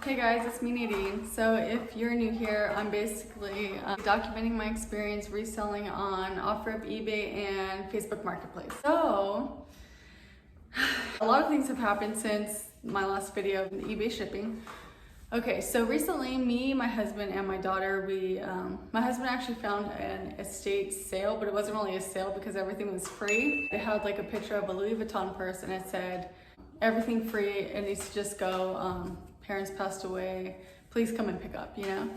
Hey guys, it's me Nadine. So if you're new here, I'm basically documenting my experience reselling on OfferUp, eBay, and Facebook Marketplace. So a lot of things have happened since my last video of the eBay shipping. Okay, so recently me, my husband, and my daughter, my husband actually found an estate sale, but it wasn't really a sale because everything was free. It had like a picture of a Louis Vuitton purse and it said, everything free, it needs to just go, parents passed away, please come and pick up, you know?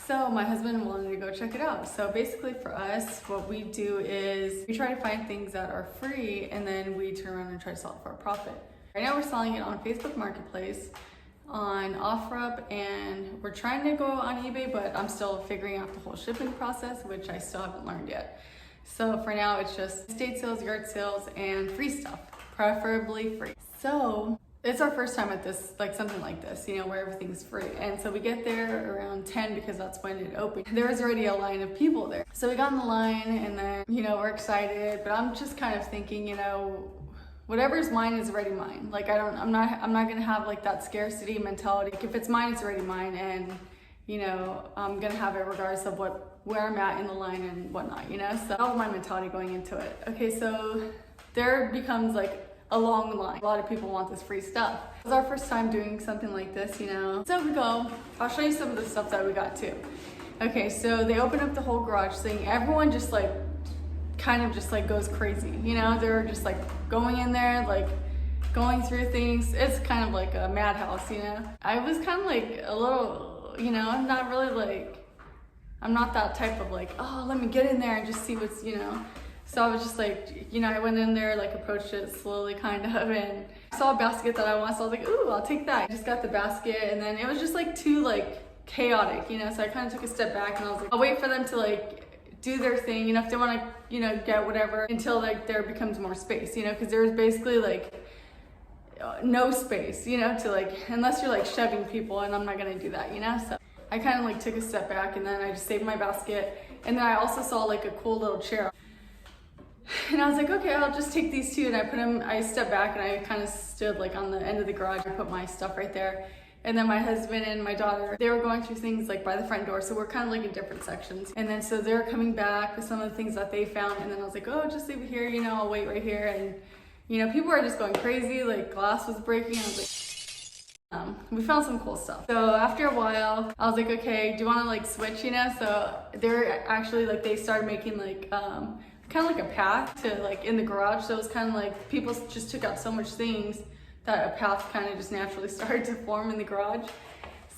So my husband wanted to go check it out. So basically for us, what we do is we try to find things that are free and then we turn around and try to sell it for a profit. Right now we're selling it on Facebook Marketplace, on OfferUp, and we're trying to go on eBay, but I'm still figuring out the whole shipping process, which I still haven't learned yet. So for now, it's just estate sales, yard sales, and free stuff, preferably free. So it's our first time at this, like something like this, you know, where everything's free. And so we get there around 10 because that's when it opened. There was already a line of people there. So we got in the line and then, you know, we're excited, but I'm just kind of thinking, you know, whatever's mine is already mine. Like I'm not gonna have like that scarcity mentality. Like, if it's mine, it's already mine, and you know, I'm gonna have it regardless of where I'm at in the line and whatnot, you know? So that was my mentality going into it. Okay, so there becomes like a long line. A lot of people want this free stuff. It was our first time doing something like this, you know? So we go, I'll show you some of the stuff that we got too. Okay, so they open up the whole garage thing. Everyone just like, kind of just like goes crazy, you know? They're just like going in there, like going through things. It's kind of like a madhouse, you know? I was kind of like a little, you know, I'm not really like, I'm not that type of like, oh, let me get in there and just see what's, you know? So I was just like, you know, I went in there, like approached it slowly kind of, and I saw a basket that I want, so I was like, ooh, I'll take that. I just got the basket, and then it was just like too like chaotic, you know? So I kind of took a step back and I was like, I'll wait for them to like do their thing, you know, if they want to, you know, get whatever until like there becomes more space, you know, because there was basically like no space, you know, to like, unless you're like shoving people, and I'm not gonna do that, you know? So I kind of like took a step back and then I just saved my basket, and then I also saw like a cool little chair. And I was like, okay, I'll just take these two, and I stepped back and I kind of stood like on the end of the garage. I put my stuff right there. And then my husband and my daughter, they were going through things like by the front door. So we're kind of like in different sections. And then so they're coming back with some of the things that they found. And then I was like, oh, just leave it here, you know, I'll wait right here. And, you know, people are just going crazy. Like glass was breaking. I was like, we found some cool stuff. So after a while, I was like, okay, do you want to like switch, you know? So they're actually like, they started making like, kind of like a path to like in the garage. So it was kind of like people just took out so much things that a path kind of just naturally started to form in the garage.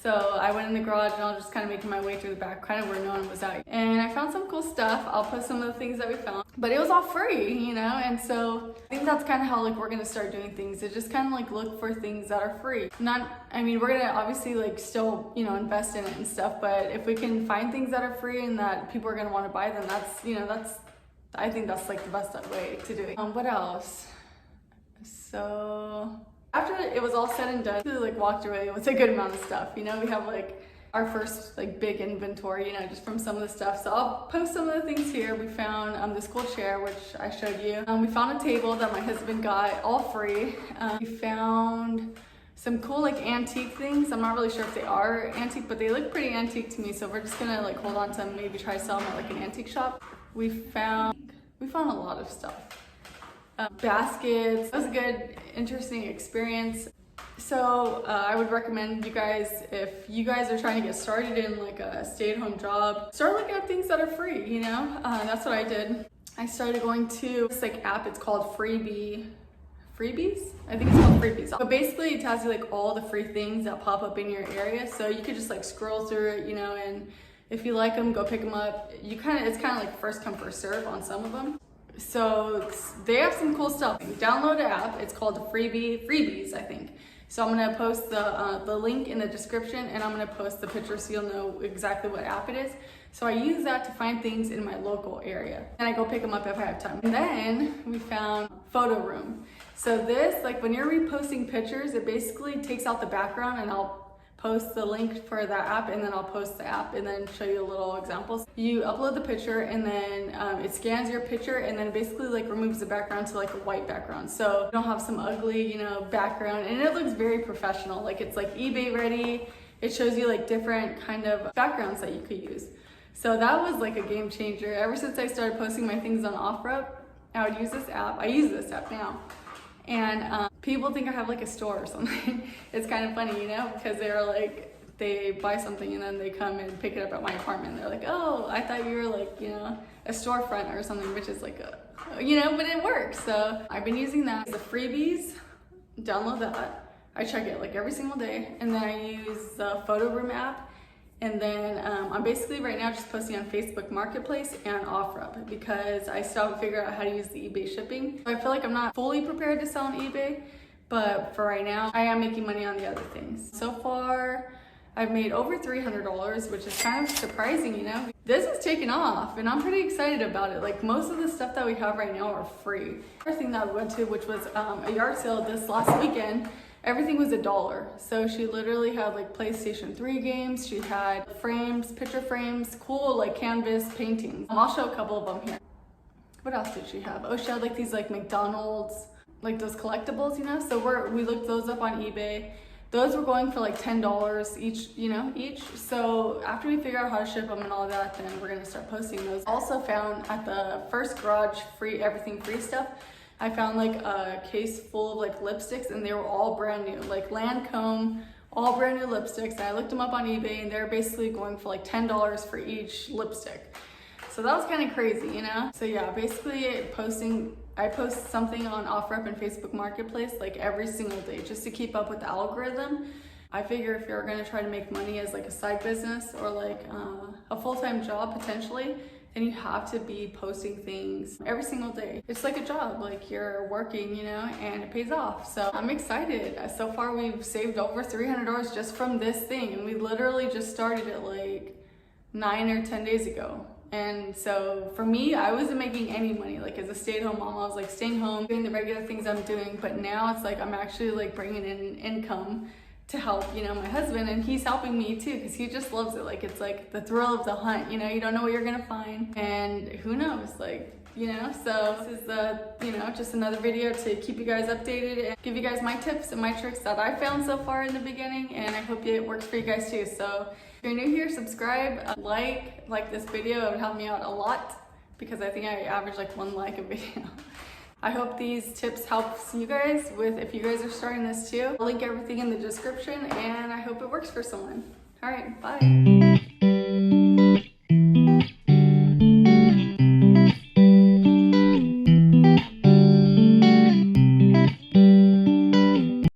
So I went in the garage and I was just kind of making my way through the back, kind of where no one was at. And I found some cool stuff. I'll post some of the things that we found, but it was all free, you know? And so I think that's kind of how like we're gonna start doing things. To just kind of like look for things that are free. I mean, we're gonna obviously like still, you know, invest in it and stuff, but if we can find things that are free and that people are gonna want to buy them, that's, you know, I think that's like the best way to do it. What else? So after it was all said and done, we like walked away with a good amount of stuff. You know, we have like our first like big inventory, you know, just from some of the stuff. So I'll post some of the things here. We found this cool chair, which I showed you. We found a table that my husband got all free. We found some cool like antique things. I'm not really sure if they are antique, but they look pretty antique to me. So we're just gonna like hold on to them, maybe try to sell them at like an antique shop. We found a lot of stuff. Baskets. It was a good, interesting experience. So I would recommend you guys, if you guys are trying to get started in like a stay-at-home job, start looking at things that are free, you know? That's what I did. I started going to this like app, it's called Freebies? I think it's called Freebies. But basically it tells you like all the free things that pop up in your area. So you could just like scroll through it, you know, and if you like them, go pick them up. It's kind of like first come, first serve on some of them. So they have some cool stuff. Download the app. It's called Freebies, I think. So I'm gonna post the link in the description, and I'm gonna post the picture so you'll know exactly what app it is. So I use that to find things in my local area, and I go pick them up if I have time. And then we found Photo Room. So this, like when you're reposting pictures, it basically takes out the background, and I'll post the link for that app, and then I'll post the app and then show you a little examples. You upload the picture, and then it scans your picture, and then basically like removes the background to like a white background, so you don't have some ugly, you know, background, and it looks very professional. Like it's like eBay ready. It shows you like different kind of backgrounds that you could use. So that was like a game changer. Ever since I started posting my things on OfferUp, I would use this app. I use this app now. And people think I have like a store or something. It's kind of funny, you know, because they're like, they buy something and then they come and pick it up at my apartment. They're like, oh, I thought you were like, you know, a storefront or something, which is like a, you know, but it works. So I've been using that. The freebies, download that. I check it like every single day, and then I use the photo room app, and then I'm basically right now just posting on Facebook Marketplace and OfferUp because I still haven't figured out how to use the eBay shipping. I feel like I'm not fully prepared to sell on eBay, but for right now, I am making money on the other things. So far, I've made over $300, which is kind of surprising, you know? This has taken off, and I'm pretty excited about it. Like most of the stuff that we have right now are free. Another thing that I went to, which was a yard sale this last weekend, everything was $1. So she literally had like PlayStation 3 games. She had frames, picture frames, cool like canvas paintings. I'll show a couple of them here. What else did she have? Oh, she had like these like McDonald's, like those collectibles, you know? So we looked those up on eBay. Those were going for like $10 each, you know, each. So after we figure out how to ship them and all that, then we're gonna start posting those. Also found at the first garage free, everything free stuff, I found like a case full of like lipsticks, and they were all brand new, like Lancome, all brand new lipsticks. And I looked them up on eBay, and they're basically going for like $10 for each lipstick. So that was kind of crazy, you know? So yeah, basically I post something on OfferUp and Facebook Marketplace like every single day just to keep up with the algorithm. I figure if you're gonna try to make money as like a side business or like a full-time job potentially, then you have to be posting things every single day. It's like a job, like you're working, you know, and it pays off. So I'm excited. So far we've saved over $300 just from this thing, and we literally just started it like 9 or 10 days ago. And so for me, I wasn't making any money. Like as a stay-at-home mom, I was like staying home, doing the regular things I'm doing, but now it's like I'm actually like bringing in income to help, you know, my husband, and he's helping me too because he just loves it. Like it's like the thrill of the hunt, you know, you don't know what you're gonna find, and who knows, like, you know. So this is the, you know, just another video to keep you guys updated and give you guys my tips and my tricks that I found so far in the beginning, and I hope it works for you guys too. So if you're new here, subscribe, like this video. It would help me out a lot because I think I average like 1 like a video. I hope these tips helps you guys with if you guys are starting this too. I'll link everything in the description, and I hope it works for someone. All right, bye.